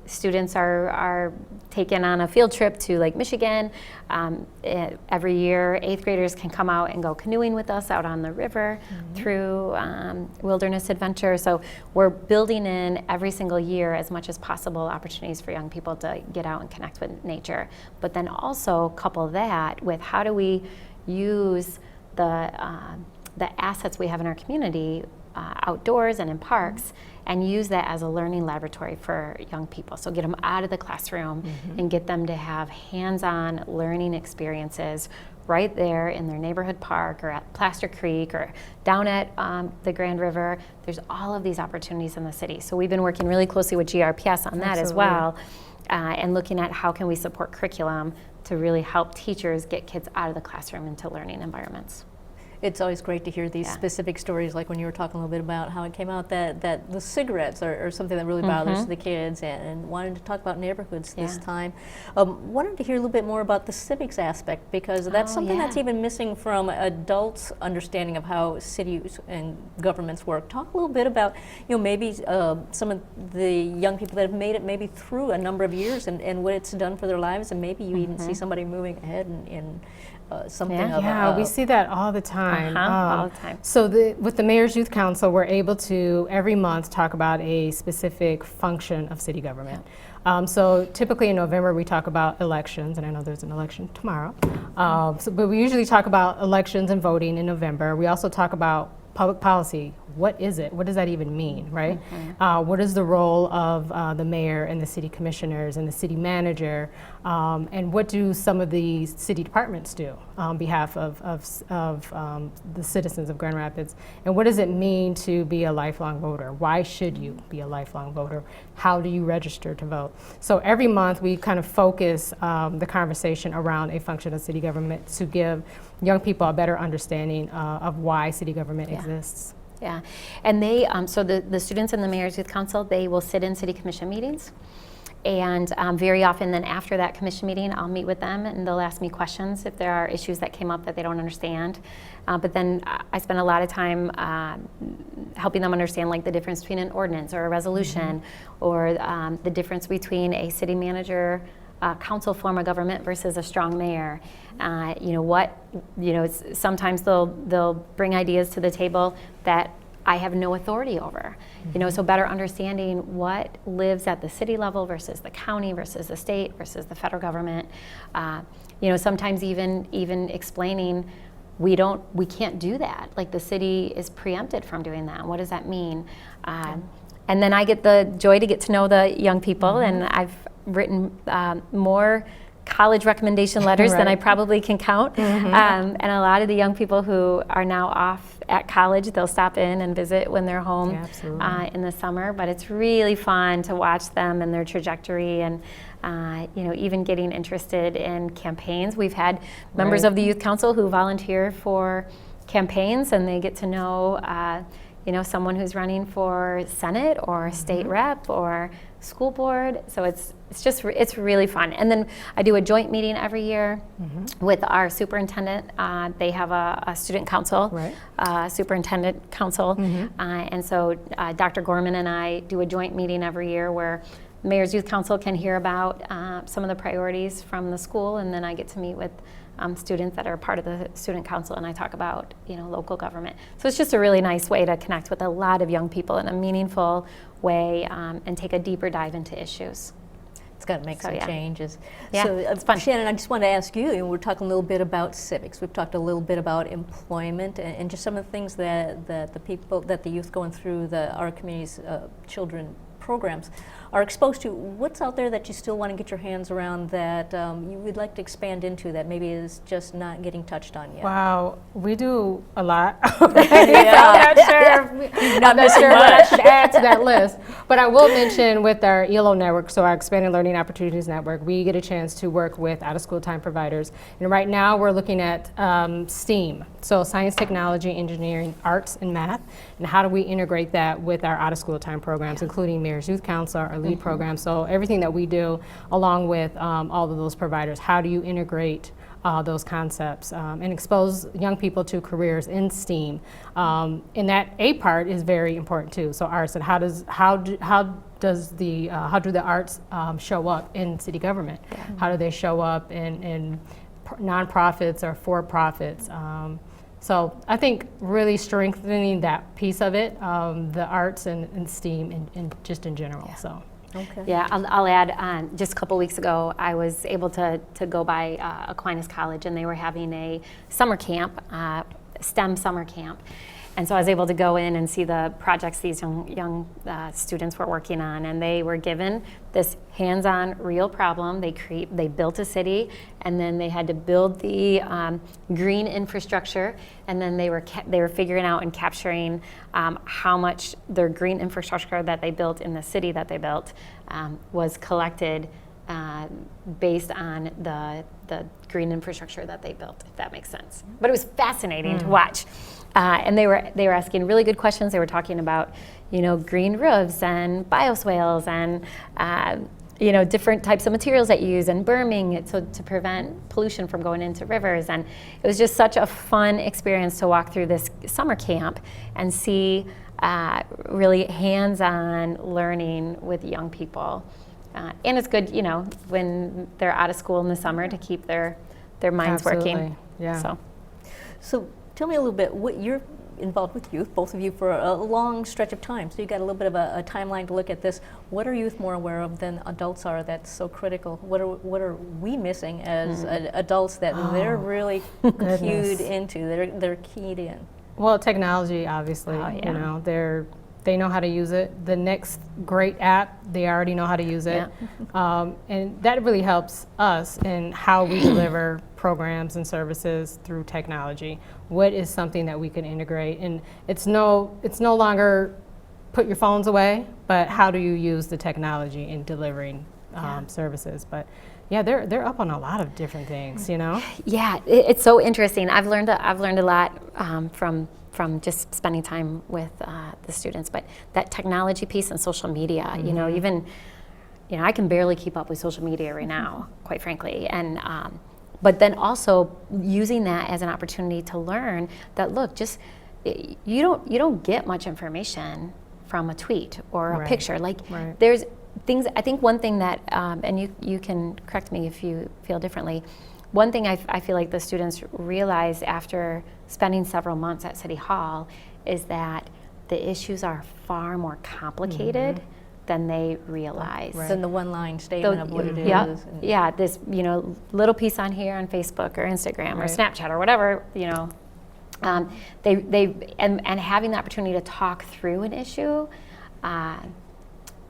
students are taken on a field trip to Lake Michigan. Every year 8th graders can come out and go canoeing with us out on the river through wilderness adventure. So we're building in every single year as much as possible opportunities for young people to get out and connect with nature. But then also couple that with how do we use the assets we have in our community outdoors and in parks, and use that as a learning laboratory for young people. So get them out of the classroom and get them to have hands-on learning experiences right there in their neighborhood park or at Plaster Creek or down at the Grand River. There's all of these opportunities in the city. So we've been working really closely with GRPS on that as well, and looking at how can we support curriculum to really help teachers get kids out of the classroom into learning environments. It's always great to hear these specific stories, like when you were talking a little bit about how it came out that the cigarettes are something that really bothers the kids, and wanted to talk about neighborhoods this time. Wanted to hear a little bit more about the civics aspect, because that's something that's even missing from adults' understanding of how cities and governments work. Talk a little bit about, you know, maybe some of the young people that have made it maybe through a number of years and what it's done for their lives, and maybe you even see somebody moving ahead in something of we see that all the time. All the time. So with the Mayor's Youth Council, we're able to every month talk about a specific function of city government. So typically in November we talk about elections, and I know there's an election tomorrow. But we usually talk about elections and voting in November. We also talk about public policy. What is it? What does that even mean, right? What is the role of the mayor and the city commissioners and the city manager? And what do some of the city departments do on behalf of the citizens of Grand Rapids? And what does it mean to be a lifelong voter? Why should you be a lifelong voter? How do you register to vote? So every month we kind of focus the conversation around a function of city government to give young people a better understanding of why city government exists. Yeah, and they, so the students in the Mayor's Youth Council, they will sit in city commission meetings, and very often then after that commission meeting, I'll meet with them and they'll ask me questions if there are issues that came up that they don't understand. But then I spend a lot of time helping them understand like the difference between an ordinance or a resolution, or the difference between a city manager council form of government versus a strong mayor. Sometimes they'll bring ideas to the table that I have no authority over. So better understanding what lives at the city level versus the county versus the state versus the federal government. Sometimes even explaining we can't do that. Like the city is preempted from doing that. What does that mean? And then I get the joy to get to know the young people, and I've written more college recommendation letters than I probably can count. And a lot of the young people who are now off at college, they'll stop in and visit when they're home in the summer. But it's really fun to watch them and their trajectory, and even getting interested in campaigns. We've had members of the Youth Council who volunteer for campaigns, and they get to know someone who's running for Senate or state rep or school board. So it's really fun. And then I do a joint meeting every year with our superintendent. They have a student council, superintendent council. And so Dr. Gorman and I do a joint meeting every year where Mayor's Youth Council can hear about some of the priorities from the school, and then I get to meet with students that are part of the student council, and I talk about local government. So it's just a really nice way to connect with a lot of young people in a meaningful way, and take a deeper dive into issues. It's got to make some changes. Yeah, so, it's fun. Shannon, I just want to ask you, we're talking a little bit about civics. We've talked a little bit about employment and just some of the things that the youth going through our community's children programs are exposed to, what's out there that you still want to get your hands around that you would like to expand into that maybe is just not getting touched on yet? Wow, we do a lot. Yeah. I'm not sure what I should add to that list. But I will mention with our ELO network, so our Expanded Learning Opportunities Network, we get a chance to work with out-of-school time providers. And right now we're looking at STEAM, so science, technology, engineering, arts, and math. And how do we integrate that with our out-of-school time programs, including Mayor's Youth Council, our LEAD program. So everything that we do along with all of those providers, how do you integrate those concepts and expose young people to careers in STEAM. And that A part is very important too. So arts, and how do the arts show up in city government? How do they show up in nonprofits or for-profits? So I think really strengthening that piece of it, the arts and STEAM and just in general. So. Okay. Yeah, I'll add, just a couple weeks ago, I was able to go by Aquinas College, and they were having a summer camp, STEM summer camp. And so I was able to go in and see the projects these young students were working on, and they were given this hands-on real problem. They built a city, and then they had to build the green infrastructure, and then they were figuring out and capturing how much their green infrastructure that they built in the city that they built was collected based on the green infrastructure that they built, if that makes sense. But it was fascinating to watch. And they were asking really good questions. They were talking about, green roofs and bioswales and, different types of materials that you use and berming to prevent pollution from going into rivers. And it was just such a fun experience to walk through this summer camp and see really hands-on learning with young people. And it's good, when they're out of school in the summer to keep their minds working. Yeah. So tell me a little bit, what you're involved with youth, both of you, for a long stretch of time. So you got a little bit of a timeline to look at this. What are youth more aware of than adults are that's so critical? What are we missing as adults that they're really cued into, they're keyed in? Well, technology, obviously, they know how to use it. The next great app, they already know how to use it. Yeah. And that really helps us in how we deliver programs and services through technology. What is something that we can integrate? And it's no longer put your phones away, but how do you use the technology in delivering services? But yeah, they're up on a lot of different things, Yeah, it's so interesting. I've learned a lot from just spending time with the students, but that technology piece and social media, even, I can barely keep up with social media right now, quite frankly, and but then also using that as an opportunity to learn that, look, just you don't get much information from a tweet or a picture. Like there's things. I think one thing that, and you can correct me if you feel differently. One thing I feel like the students realize after spending several months at City Hall is that the issues are far more complicated than they realize. Than the one-line statement of what it is. Yeah, this little piece on here on Facebook or Instagram or Snapchat or whatever, and having the opportunity to talk through an issue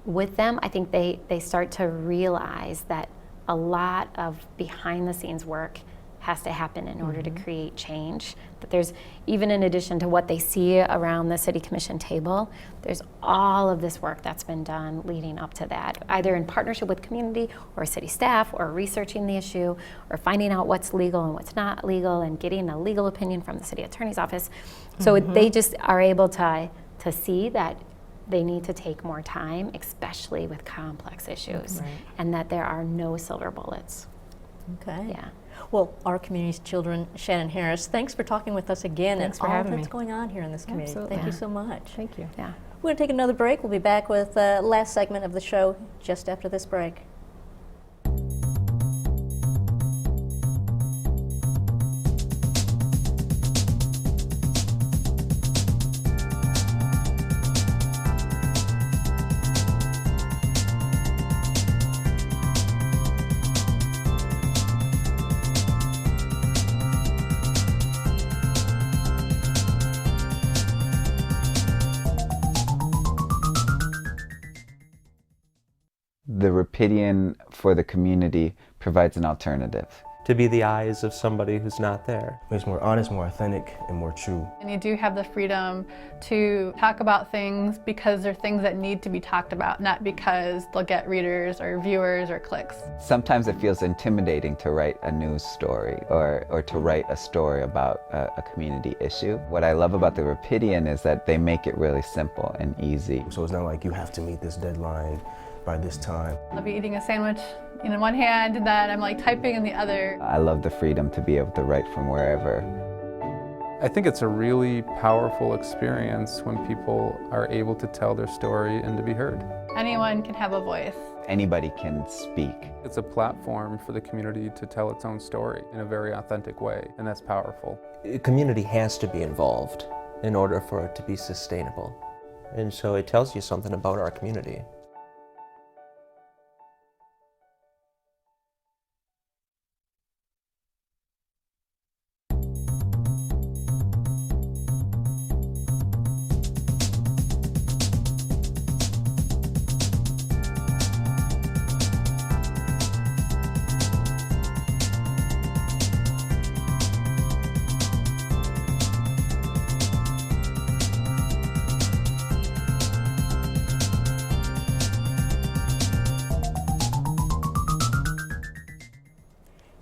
with them, I think they start to realize that a lot of behind-the-scenes work has to happen in order to create change. That there's, even in addition to what they see around the City Commission table, there's all of this work that's been done leading up to that, either in partnership with community or city staff, or researching the issue, or finding out what's legal and what's not legal, and getting a legal opinion from the city attorney's office. So they just are able to see that they need to take more time, especially with complex issues, and that there are no silver bullets. Okay. Yeah. Well, our community's children, Shannon Harris, thanks for talking with us again. Thanks for and all having that's me. going on here in this community. Absolutely. Thank you so much. Thank you. Yeah. We're going to take another break. We'll be back with the last segment of the show just after this break. the Rapidian for the community provides an alternative. To be the eyes of somebody who's not there. It's more honest, more authentic, and more true. And you do have the freedom to talk about things because they're things that need to be talked about, not because they'll get readers or viewers or clicks. Sometimes it feels intimidating to write a news story or to write a story about a community issue. What I love about the Rapidian is that they make it really simple and easy. So it's not like you have to meet this deadline by this time. I'll be eating a sandwich in one hand and then I'm like typing in the other. I love the freedom to be able to write from wherever. I think it's a really powerful experience when people are able to tell their story and to be heard. Anyone can have a voice. Anybody can speak. It's a platform for the community to tell its own story in a very authentic way, and that's powerful. A community has to be involved in order for it to be sustainable. And so it tells you something about our community.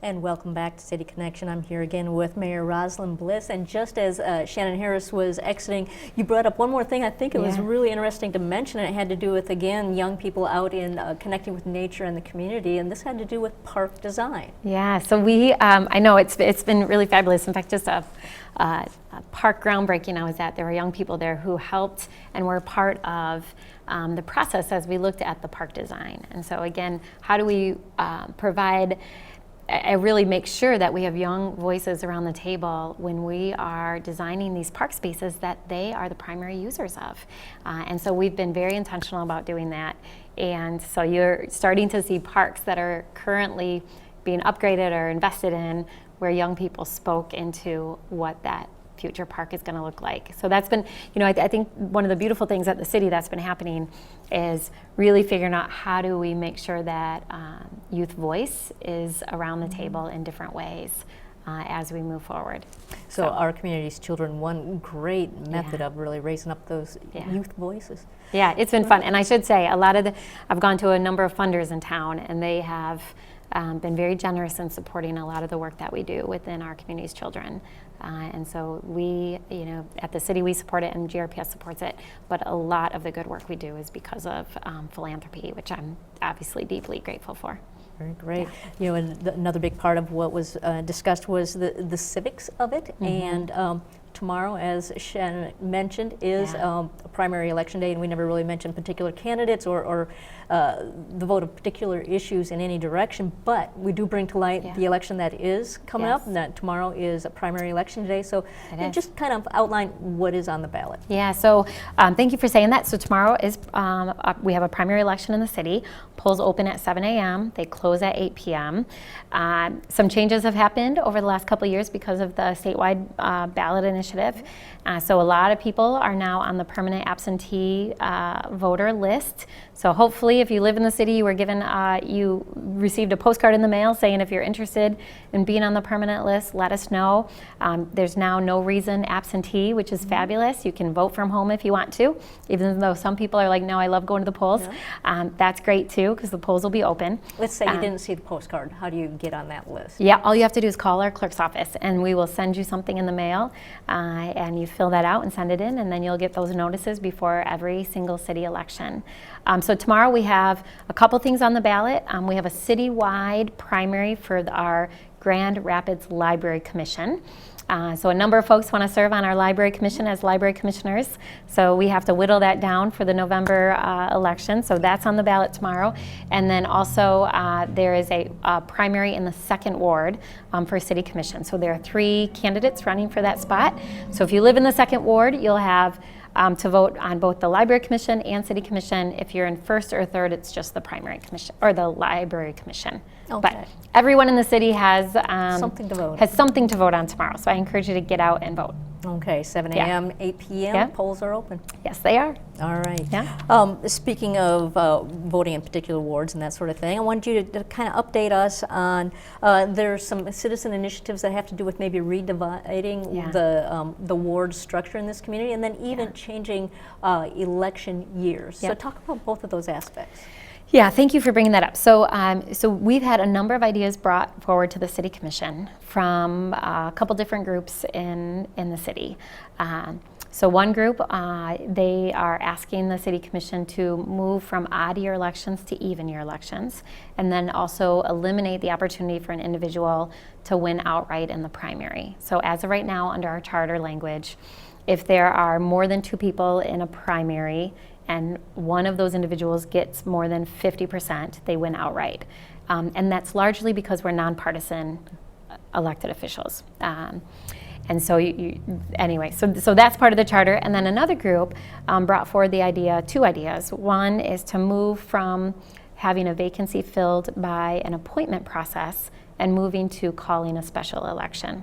And welcome back to City Connection. I'm here again with Mayor Rosalind Bliss. And just as Shannon Harris was exiting, you brought up one more thing I think it was really interesting to mention. It had to do with, again, young people out in connecting with nature and the community. And this had to do with park design. Yeah, so we, I know it's been really fabulous. In fact, just a park groundbreaking I was at, there were young people there who helped and were part of the process as we looked at the park design. And so again, how do we provide I really make sure that we have young voices around the table when we are designing these park spaces that they are the primary users of. And so we've been very intentional about doing that. And so you're starting to see parks that are currently being upgraded or invested in where young people spoke into what that future park is going to look like. So that's been, I think one of the beautiful things at the city that's been happening is really figuring out how do we make sure that youth voice is around the table in different ways as we move forward. So our community's children, one great method of really raising up those youth voices. Yeah, it's been fun. And I should say, I've gone to a number of funders in town, and they have been very generous in supporting a lot of the work that we do within our community's children. And so we, at the city we support it and GRPS supports it, but a lot of the good work we do is because of philanthropy, which I'm obviously deeply grateful for. Very great. And another big part of what was discussed was the civics of it. And tomorrow, as Shannon mentioned, is a primary election day, and we never really mentioned particular candidates or the vote of particular issues in any direction, but we do bring to light the election that is coming up, and that tomorrow is a primary election day. So just kind of outline what is on the ballot. Yeah, so thank you for saying that. So tomorrow is, we have a primary election in the city. Polls open at 7 a.m. They close at 8 p.m. Some changes have happened over the last couple of years because of the statewide ballot initiative. So a lot of people are now on the permanent absentee voter list. So hopefully if you live in the city, you were given, you received a postcard in the mail saying if you're interested in being on the permanent list, let us know. There's now no reason absentee, which is fabulous. You can vote from home if you want to, even though some people are like, no, I love going to the polls. That's great too, because the polls will be open. Let's say you didn't see the postcard. How do you get on that list? Yeah, all you have to do is call our clerk's office, and we will send you something in the mail, and you fill that out and send it in, and then you'll get those notices before every single city election. So tomorrow we have a couple things on the ballot. We have a citywide primary for our Grand Rapids Library Commission. So a number of folks want to serve on our library commission as library commissioners. So we have to whittle that down for the November election. So that's on the ballot tomorrow. And then also there is a primary in the 2nd Ward for City Commission. So there are 3 candidates running for that spot. So if you live in the 2nd Ward, you'll have to vote on both the Library Commission and City Commission. If you're in 1st or 3rd, it's just the Primary Commission or the Library Commission. But everyone in the city has something to vote on tomorrow. So I encourage you to get out and vote. Okay, 7 Yeah. a.m., 8 p.m., Yeah. polls are open. Yes, they are. All right. Yeah. Speaking of voting in particular wards and that sort of thing, I wanted you to kind of update us on, there's some citizen initiatives that have to do with maybe redividing Yeah. the ward structure in this community, and then even changing election years. So Yep. talk about both of those aspects. Yeah, thank you for bringing that up. So we've had a number of ideas brought forward to the City Commission from a couple different groups in the city. So one group, they are asking the City Commission to move from odd year elections to even year elections, and then also eliminate the opportunity for an individual to win outright in the primary. So as of right now, under our charter language, if there are more than 2 people in a primary and one of those individuals gets more than 50%, they win outright. And that's largely because we're nonpartisan elected officials. And so anyway, so that's part of the charter. And then another group brought forward the idea, 2 ideas. One is to move from having a vacancy filled by an appointment process and moving to calling a special election.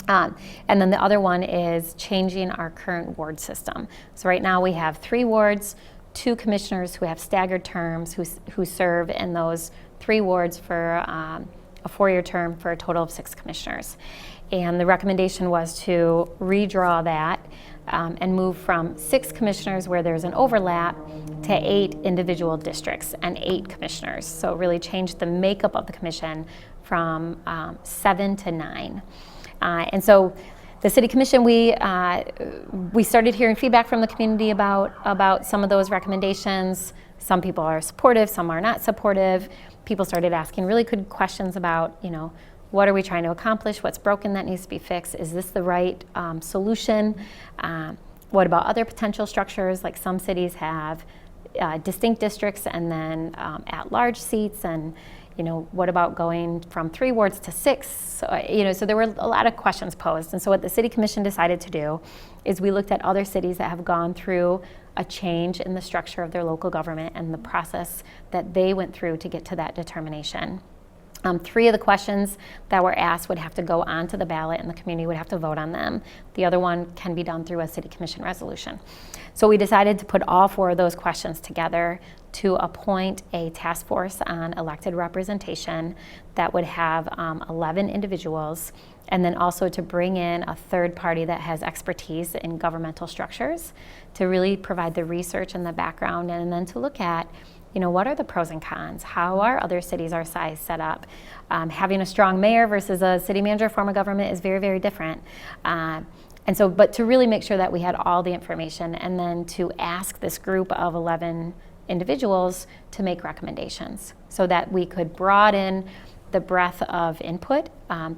And then the other one is changing our current ward system. So right now we have 3 wards, 2 commissioners who have staggered terms who serve in those 3 wards for a 4-year term for a total of 6 commissioners. And the recommendation was to redraw that and move from 6 commissioners where there's an overlap to 8 individual districts and 8 commissioners. So really change the makeup of the commission from 7 to 9. And so the City Commission, we started hearing feedback from the community about some of those recommendations. Some people are supportive, some are not supportive. People started asking really good questions about, what are we trying to accomplish? What's broken that needs to be fixed? Is this the right solution? What about other potential structures? Like some cities have distinct districts and then at-large seats, and what about going from 3 wards to 6? So there were a lot of questions posed. And so what the City Commission decided to do is we looked at other cities that have gone through a change in the structure of their local government and the process that they went through to get to that determination. 3 of the questions that were asked would have to go onto the ballot and the community would have to vote on them. The other one can be done through a City Commission resolution. So we decided to put all 4 of those questions together to appoint a task force on elected representation that would have 11 individuals, and then also to bring in a third party that has expertise in governmental structures to really provide the research and the background, and then to look at what are the pros and cons? How are other cities our size set up? Having a strong mayor versus a city manager form of government is very, very different. And so, but to really make sure that we had all the information, and then to ask this group of 11 individuals to make recommendations so that we could broaden the breadth of input.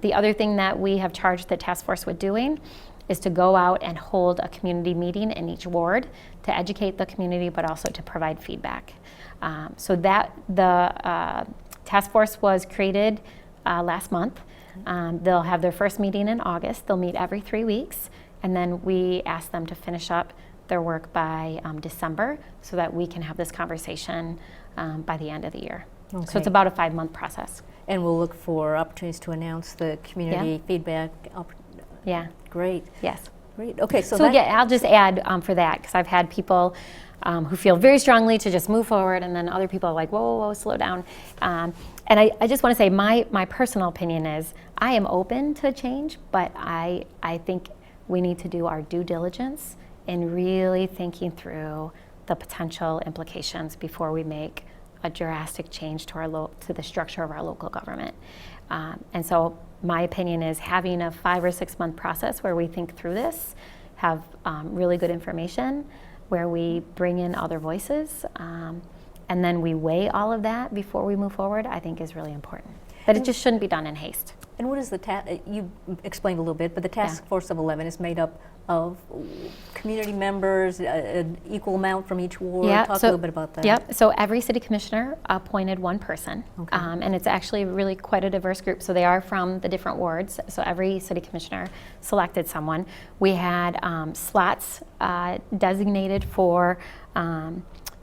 The other thing that we have charged the task force with doing is to go out and hold a community meeting in each ward to educate the community, but also to provide feedback. So that the task force was created last month. They'll have their first meeting in August. They'll meet every 3 weeks, and then we ask them to finish up their work by December so that we can have this conversation by the end of the year. Okay. So it's about a 5-month process. And we'll look for opportunities to announce the community feedback. Yeah. Great. Yes. Great. Okay. So yeah, I'll just add for that, because I've had people who feel very strongly to just move forward, and then other people are like, whoa, slow down. And I just want to say my personal opinion is I am open to change, but I think we need to do our due diligence in really thinking through the potential implications before we make a drastic change to the structure of our local government. And so my opinion is having a 5 or 6 month process where we think through this, have really good information, where we bring in other voices, and then we weigh all of that before we move forward, I think is really important. But it just shouldn't be done in haste. And what is you explained a little bit, but the task force of 11 is made up of community members, an equal amount from each ward. Talk a little bit about that. Yep, so every city commissioner appointed 1 person, and it's actually really quite a diverse group. So they are from the different wards, so every city commissioner selected someone. We had slots designated for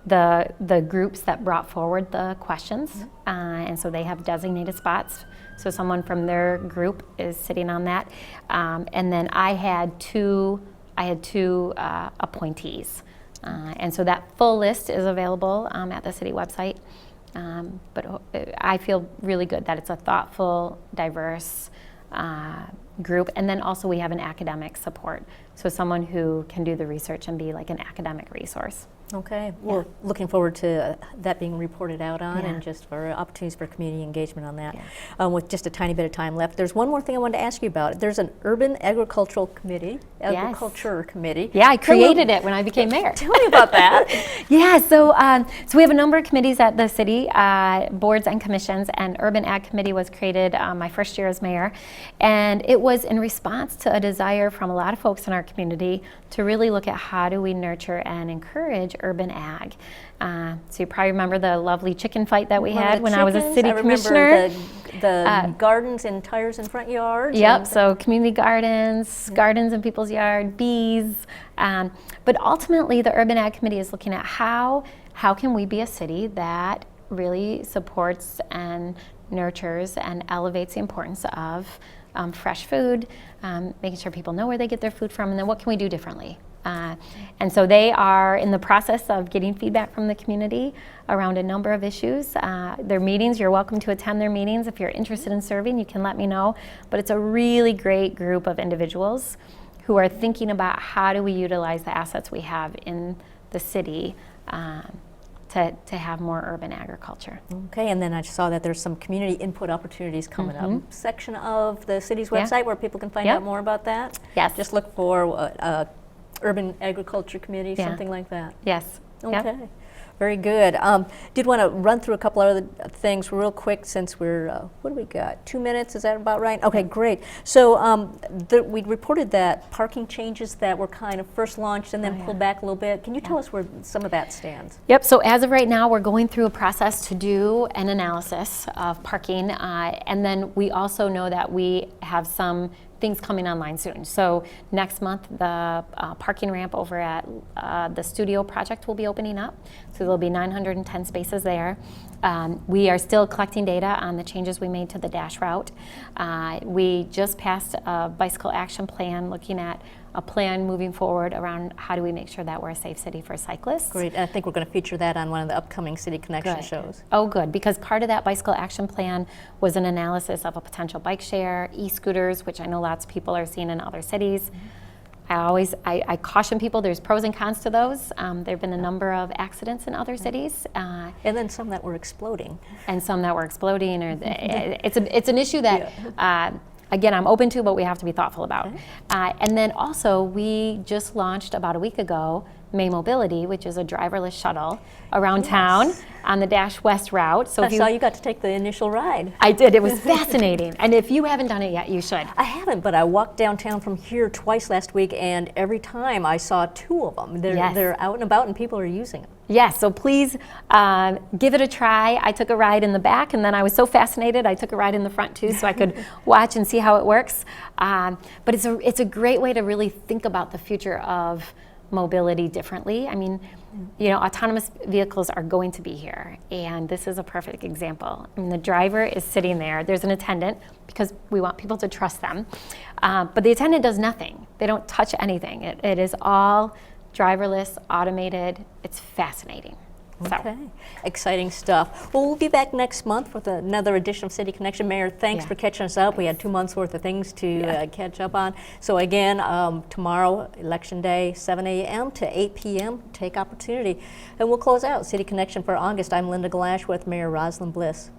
the groups that brought forward the questions, and so they have designated spots. So someone from their group is sitting on that, and then I had two appointees, and so that full list is available at the city website. But I feel really good that it's a thoughtful, diverse group, and then also we have an academic support, so someone who can do the research and be like an academic resource. Okay, we're looking forward to that being reported out on, Yeah. and just for opportunities for community engagement on that. Yeah. With just a tiny bit of time left, there's one more thing I wanted to ask you about. There's an urban agriculture committee. Yeah, I created it when I became mayor. Tell me about that. Yeah, so we have a number of committees at the city, boards and commissions, and Urban Ag Committee was created my first year as mayor, and it was in response to a desire from a lot of folks in our community to really look at how do we nurture and encourage urban ag. So you probably remember the lovely chicken fight that we had when I was a city commissioner. The gardens and tires in front yards. Yep, so community gardens, gardens in people's yard, bees. But ultimately, the Urban Ag Committee is looking at how can we be a city that really supports and nurtures and elevates the importance of fresh food, making sure people know where they get their food from, and then what can we do differently? And so they are in the process of getting feedback from the community around a number of issues. Their meetings, you're welcome to attend their meetings. If you're interested in serving, you can let me know. But it's a really great group of individuals who are thinking about how do we utilize the assets we have in the city to have more urban agriculture. Okay, and then I saw that there's some community input opportunities coming up. Section of the city's website where people can find out more about that? Yes. Just look for Urban Agriculture Committee, something like that. Yes. Okay. Very good. Did want to run through a couple other things real quick since we're, what do we got? 2 minutes, is that about right? Okay, great. So we reported that parking changes that were kind of first launched and then pulled back a little bit. Can you tell us where some of that stands? Yep, so as of right now, we're going through a process to do an analysis of parking, and then we also know that we have some things coming online soon. So next month, the parking ramp over at the studio project will be opening up. So there'll be 910 spaces there. We are still collecting data on the changes we made to the dash route. We just passed a bicycle action plan looking at a plan moving forward around how do we make sure that we're a safe city for cyclists. Great, and I think we're going to feature that on one of the upcoming City Connection shows. Oh, good, because part of that bicycle action plan was an analysis of a potential bike share, e-scooters, which I know lots of people are seeing in other cities. I caution people, there's pros and cons to those. There have been a number of accidents in other cities. And then some that were exploding. And some that were exploding. Or it's an issue that, again, I'm open to, but we have to be thoughtful about. And then also, we just launched about a week ago May Mobility, which is a driverless shuttle around town on the Dash West route. So I saw you got to take the initial ride. I did. It was fascinating. And if you haven't done it yet, you should. I haven't, but I walked downtown from here twice last week, and every time I saw 2 of them. They're out and about, and people are using them. Yes, so please give it a try. I took a ride in the back, and then I was so fascinated, I took a ride in the front too, so I could watch and see how it works. But it's a great way to really think about the future of mobility differently. I mean, autonomous vehicles are going to be here, and this is a perfect example. I mean, the driver is sitting there. There's an attendant because we want people to trust them, but the attendant does nothing. They don't touch anything. It is all driverless, automated. It's fascinating. Okay, exciting stuff. Well, we'll be back next month with another edition of City Connection. Mayor, thanks for catching us up. We had 2 months worth of things to catch up on. So again, tomorrow, Election Day, 7 a.m. to 8 p.m., take opportunity. And we'll close out City Connection for August. I'm Linda Glash with Mayor Rosalind Bliss.